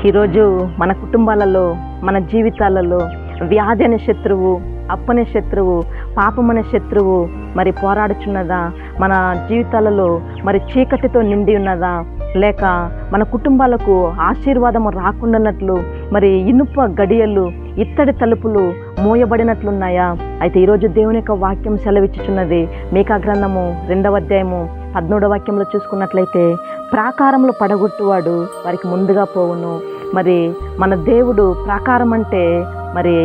ఈరోజు మన కుటుంబాలలో, మన జీవితాలలో వ్యాధి అనే శత్రువు, అప్పనే శత్రువు, పాపమనే శత్రువు మరి పోరాడుచున్నదా? మన జీవితాలలో మరి చీకటితో నిండి ఉన్నదా? లేక మన కుటుంబాలకు ఆశీర్వాదము రాకుండానట్లు మరి ఇనుప గడియలు, ఇత్తడి తలుపులు మూయబడినట్లున్నాయా? అయితే ఈరోజు దేవుని యొక్క వాక్యం సెలవిచ్చుచున్నది. మీకా గ్రంథము 2వ అధ్యాయము 13వ వాక్యంలో చూసుకున్నట్లయితే, ప్రాకారంలో పడగొట్టువాడు వారికి ముందుగా పోవును. మరి మన దేవుడు ప్రాకారం అంటే మరి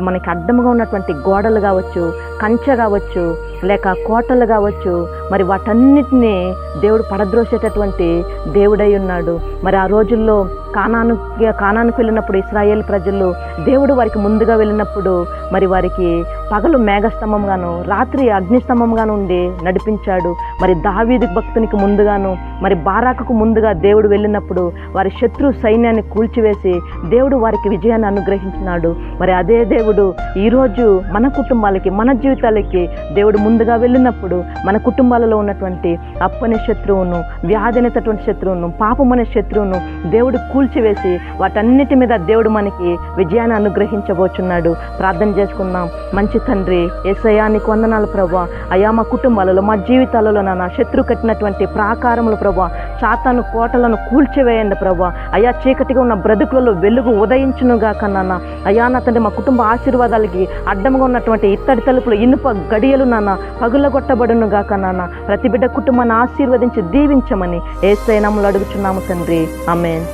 మనకి అడ్డముగా ఉన్నటువంటి గోడలు కావచ్చు, కంచె కావచ్చు, లేక కోటలు కావచ్చు, మరి వాటన్నిటినీ దేవుడు పడద్రోసేటటువంటి దేవుడై ఉన్నాడు. మరి ఆ రోజుల్లో కానానుకు వెళ్ళినప్పుడు ఇశ్రాయేల్ ప్రజలు దేవుడు వారికి ముందుగా వెళ్ళినప్పుడు మరి వారికి పగలు మేఘస్తంభంగాను, రాత్రి అగ్నిస్తంభంగాను ఉండి నడిపించాడు. మరి దావీదు భక్తునికి ముందుగాను, మరి బారాకుకు ముందుగా దేవుడు వెళ్ళినప్పుడు వారి శత్రు సైన్యాన్ని కూల్చివేసి దేవుడు వారికి విజయాన్ని అనుగ్రహించినాడు. మరి అదే దేవుడు ఈరోజు మన కుటుంబాలకి, మన జీవితాలకి దేవుడు ముందుగా వెళ్ళినప్పుడు మన కుటుంబాలలో ఉన్నటువంటి అప్పనే శత్రువును, వ్యాధి అనేటటువంటి శత్రువును, పాపం అనే శత్రువును దేవుడు కూల్చివేసి వాటన్నిటి మీద దేవుడు మనకి విజయాన్ని అనుగ్రహించబోచున్నాడు. ప్రార్థన చేసుకుందాం. మంచి తండ్రి యేసయ్యా, నీకు వందనాలు ప్రభువా. అయ్యా, మా కుటుంబాలలో, మా జీవితాలలో నాన్న శత్రు కట్టినటువంటి ప్రాకారములు ప్రభువా, సాతాను కోటలను కూల్చివేయండి ప్రభువా. అయ్యా, చీకటిగా ఉన్న బ్రతుకులలో వెలుగు ఉదయించునుగాక నాన్న. అయ్యా నా తండ్రి, మా కుటుంబ ఆశీర్వాదాలకి అడ్డంగా ఉన్నటువంటి ఇత్తడి తలుపులు, ఇనుప గడియలు నాన్న పగులగొట్టబడును గాక నాన్న. ప్రతి బిడ్డ కుటుంబాన్ని ఆశీర్వదించి దీవించమని యేసయ్య నామములో అడుగుచున్నాము తండ్రి. ఆమేన్.